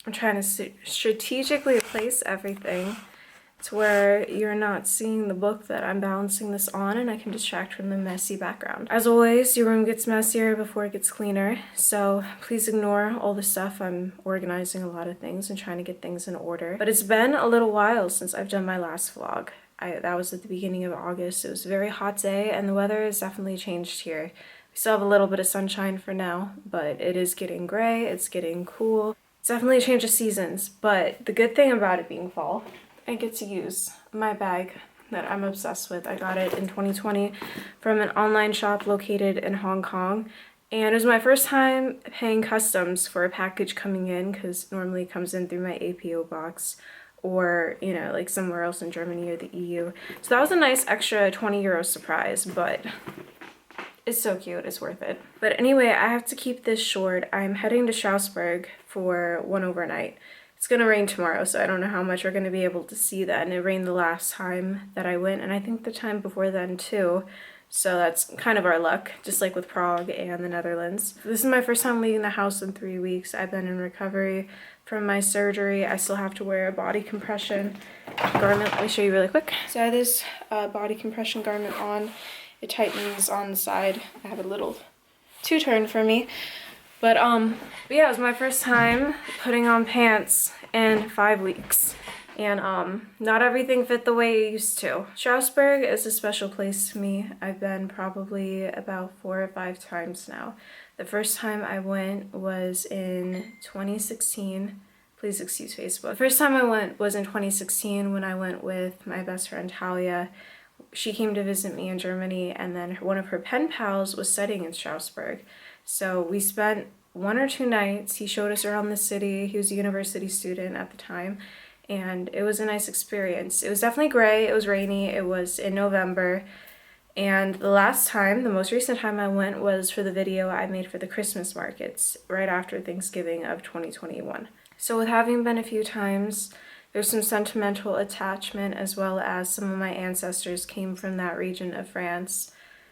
I'm trying to strategically place everything to where you're not seeing the book that I'm balancing this on, and I can distract from the messy background. As always, your room gets messier before it gets cleaner, so please ignore all the stuff. I'm organizing a lot of things and trying to get things in order. But it's been a little while since I've done my last vlog. That was at the beginning of August. It was a very hot day, and the weather has definitely changed here. We still have a little bit of sunshine for now, but it is getting gray, it's getting cool. It's definitely a change of seasons, but the good thing about it being fall, I get to use my bag that I'm obsessed with. I got it in 2020 from an online shop located in Hong Kong. And it was my first time paying customs for a package coming in, because normally it comes in through my APO box or, you know, like somewhere else in Germany or the EU. So that was a nice extra 20 euro surprise, but it's so cute, it's worth it. But anyway, I have to keep this short. I'm heading to Strasbourg for one overnight. It's gonna rain tomorrow, so I don't know how much we're gonna be able to see that. And it rained the last time that I went, and I think the time before then too. So that's kind of our luck, just like with Prague and the Netherlands. This is my first time leaving the house in 3 weeks. I've been in recovery from my surgery. I still have to wear a body compression garment. Let me show you really quick. So I have this body compression garment on. It tightens on the side. I have a little two-turn for me. But yeah, it was my first time putting on pants in 5 weeks. And not everything fit the way it used to. Strasbourg is a special place to me. I've been probably about 4 or 5 times now. The first time I went was in 2016. Please excuse Facebook. The first time I went was in 2016 when I went with my best friend Talia. She came to visit me in Germany, and then one of her pen pals was studying in Strasbourg. So we spent 1 or 2 nights. He showed us around the city. He was a university student at the time, and it was a nice experience. It was definitely gray, it was rainy, it was in November, and the last time, the most recent time I went was for the video I made for the Christmas markets right after Thanksgiving of 2021. So with having been a few times, there's some sentimental attachment, as well as some of my ancestors came from that region of France.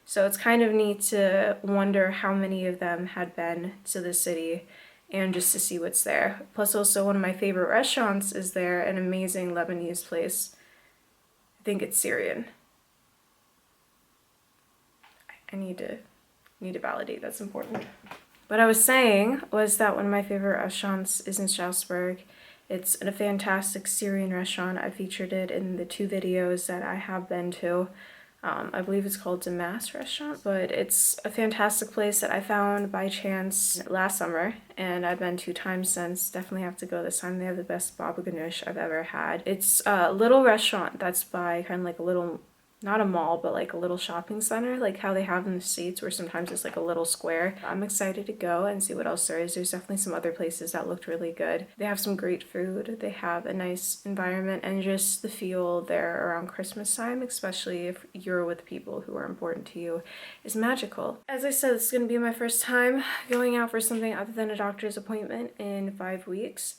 So it's kind of neat to wonder how many of them had been to the city and just to see what's there. Plus also one of my favorite restaurants is there, an amazing Lebanese place. I think it's Syrian. I need to validate, that's important. What I was saying was that one of my favorite restaurants is in Strasbourg. It's a fantastic Syrian restaurant. I featured it in the 2 videos that I have been to. I believe it's called Damas Restaurant, but it's a fantastic place that I found by chance last summer, and I've been 2 times since. Definitely have to go this time. They have the best baba ganoush I've ever had. It's a little restaurant that's by kind of like a little, not a mall, but like a little shopping center, like how they have in the States, where sometimes it's like a little square. I'm excited to go and see what else there is. There's definitely some other places that looked really good. They have some great food. They have a nice environment, and just the feel there around Christmas time, especially if you're with people who are important to you, is magical. As I said, this is going to be my first time going out for something other than a doctor's appointment in 5 weeks.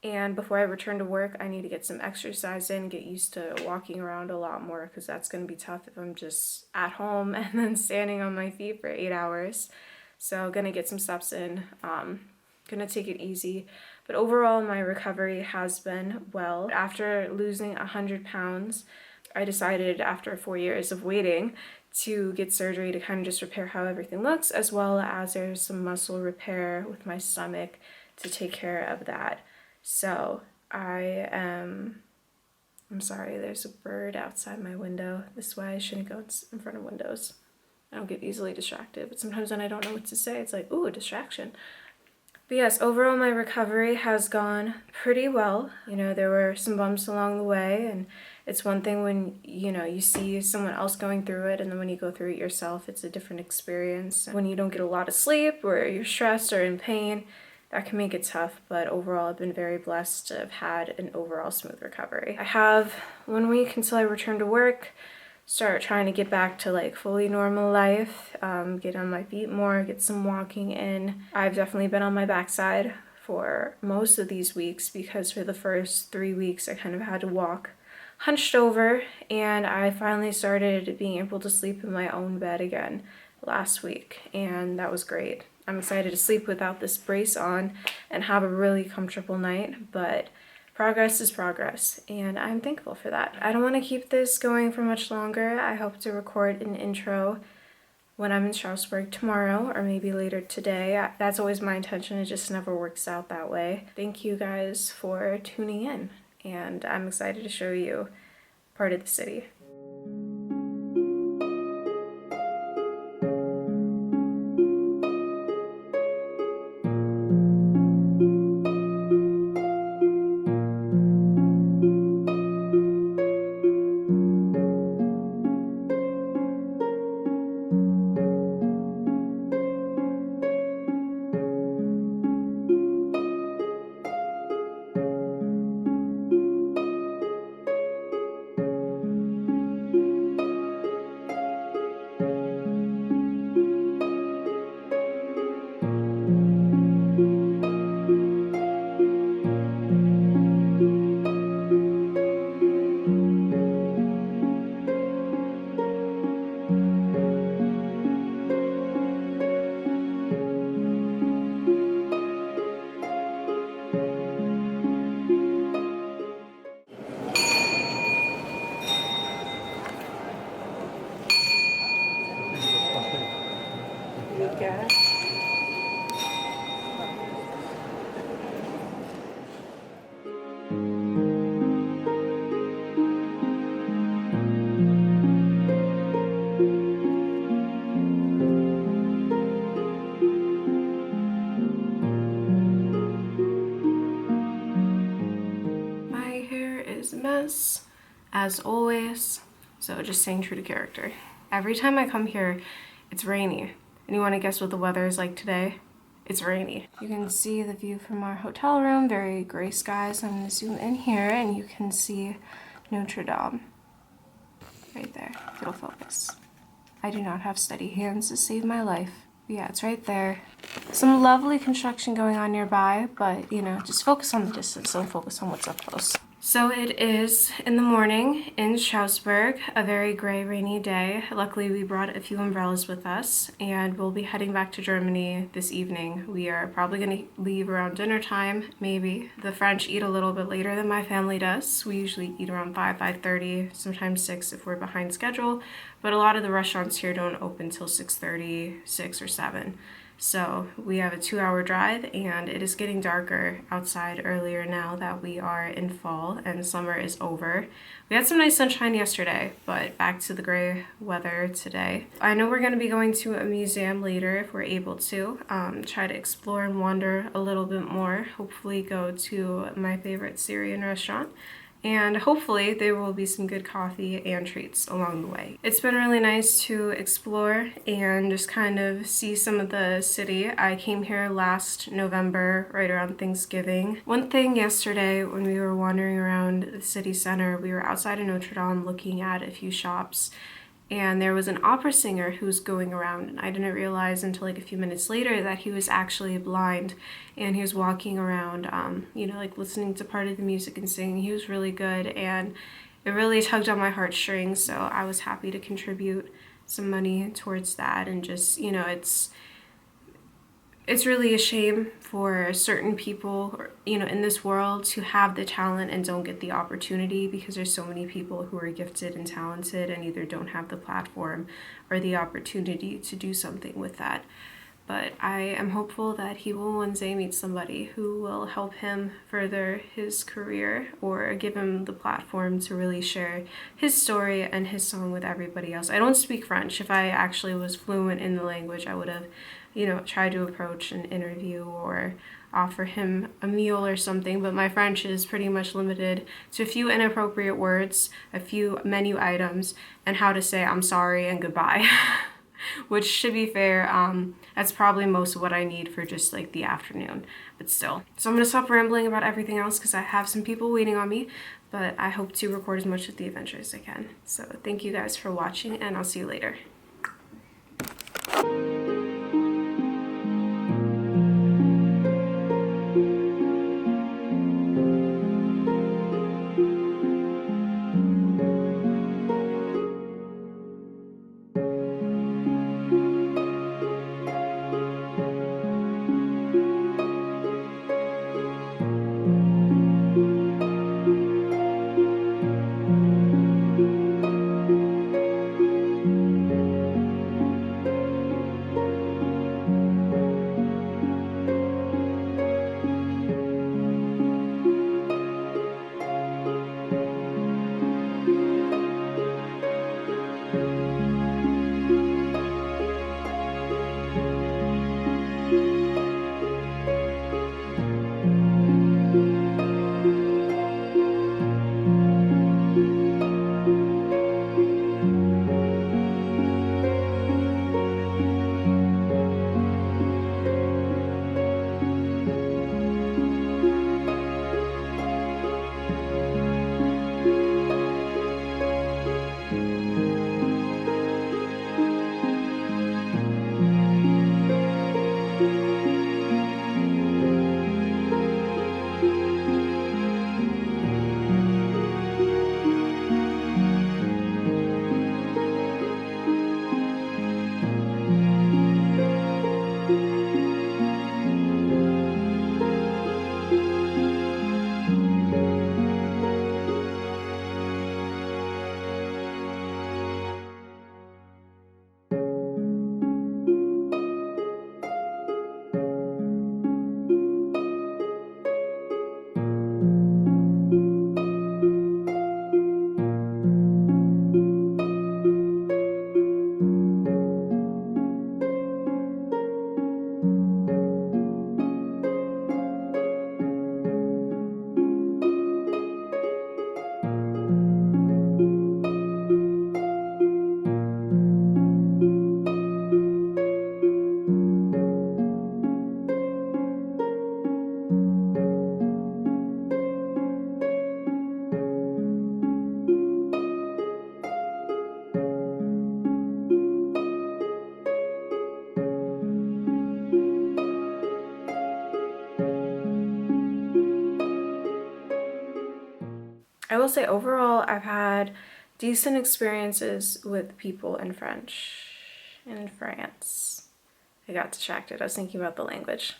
And before I return to work, I need to get some exercise in, get used to walking around a lot more, because that's going to be tough if I'm just at home and then standing on my feet for 8 hours. So gonna get some steps in, gonna take it easy. But overall, my recovery has been well. After losing 100 pounds, I decided after 4 years of waiting to get surgery to kind of just repair how everything looks, as well as there's some muscle repair with my stomach to take care of that. So I'm sorry, there's a bird outside my window. This is why I shouldn't go in front of windows. I don't get easily distracted, but sometimes when I don't know what to say, it's like, ooh, a distraction. But yes, overall my recovery has gone pretty well. You know, there were some bumps along the way, and it's one thing when, you know, you see someone else going through it, and then when you go through it yourself, it's a different experience. When you don't get a lot of sleep, or you're stressed or in pain, that can make it tough, but overall I've been very blessed to have had an overall smooth recovery. I have 1 week until I return to work, start trying to get back to like fully normal life, get on my feet more, get some walking in. I've definitely been on my backside for most of these weeks, because for the first 3 weeks I kind of had to walk hunched over, and I finally started being able to sleep in my own bed again last week, and that was great. I'm excited to sleep without this brace on and have a really comfortable night, but progress is progress, and I'm thankful for that. I don't want to keep this going for much longer. I hope to record an intro when I'm in Strasbourg tomorrow, or maybe later today. That's always my intention. It just never works out that way. Thank you guys for tuning in, and I'm excited to show you part of the city. My hair is a mess, as always, so just staying true to character. Every time I come here, it's rainy. And you want to guess what the weather is like today? It's rainy. You can see the view from our hotel room, very gray skies. I'm going to zoom in here and you can see Notre Dame right there, if it'll focus. I do not have steady hands to save my life. But yeah, it's right there. Some lovely construction going on nearby, but you know, just focus on the distance, don't focus on what's up close. So it is in the morning in Strasbourg, a very gray, rainy day. Luckily, we brought a few umbrellas with us, and we'll be heading back to Germany this evening. We are probably going to leave around dinner time, maybe. The French eat a little bit later than my family does. We usually eat around 5:30, sometimes 6 if we're behind schedule, but a lot of the restaurants here don't open till 6:30, 6 or 7. So we have a 2-hour drive, and it is getting darker outside earlier now that we are in fall and summer is over. We had some nice sunshine yesterday, but back to the gray weather today. I know we're going to be going to a museum later if we're able to. Try to explore and wander a little bit more. Hopefully go to my favorite Syrian restaurant. And hopefully there will be some good coffee and treats along the way. It's been really nice to explore and just kind of see some of the city. I came here last November, right around Thanksgiving. One thing yesterday when we were wandering around the city center, we were outside of Notre Dame looking at a few shops, and there was an opera singer who was going around, and I didn't realize until like a few minutes later that he was actually blind, and he was walking around, you know, like listening to part of the music and singing. He was really good, and it really tugged on my heartstrings, so I was happy to contribute some money towards that. And just, you know, it's really a shame for certain people, you know, in this world to have the talent and don't get the opportunity, because there's so many people who are gifted and talented and either don't have the platform or the opportunity to do something with that. But I am hopeful that he will one day meet somebody who will help him further his career or give him the platform to really share his story and his song with everybody else. I don't speak French. If I actually was fluent in the language, I would have, you know, tried to approach an interview or offer him a meal or something, but my French is pretty much limited to a few inappropriate words, a few menu items, and how to say I'm sorry and goodbye. Which, to be fair, that's probably most of what I need for just like the afternoon, but still. So I'm gonna stop rambling about everything else because I have some people waiting on me, but I hope to record as much of the adventure as I can. So thank you guys for watching, and I'll see you later. will say overall I've had decent experiences with people in France. I got distracted. I was thinking about the language.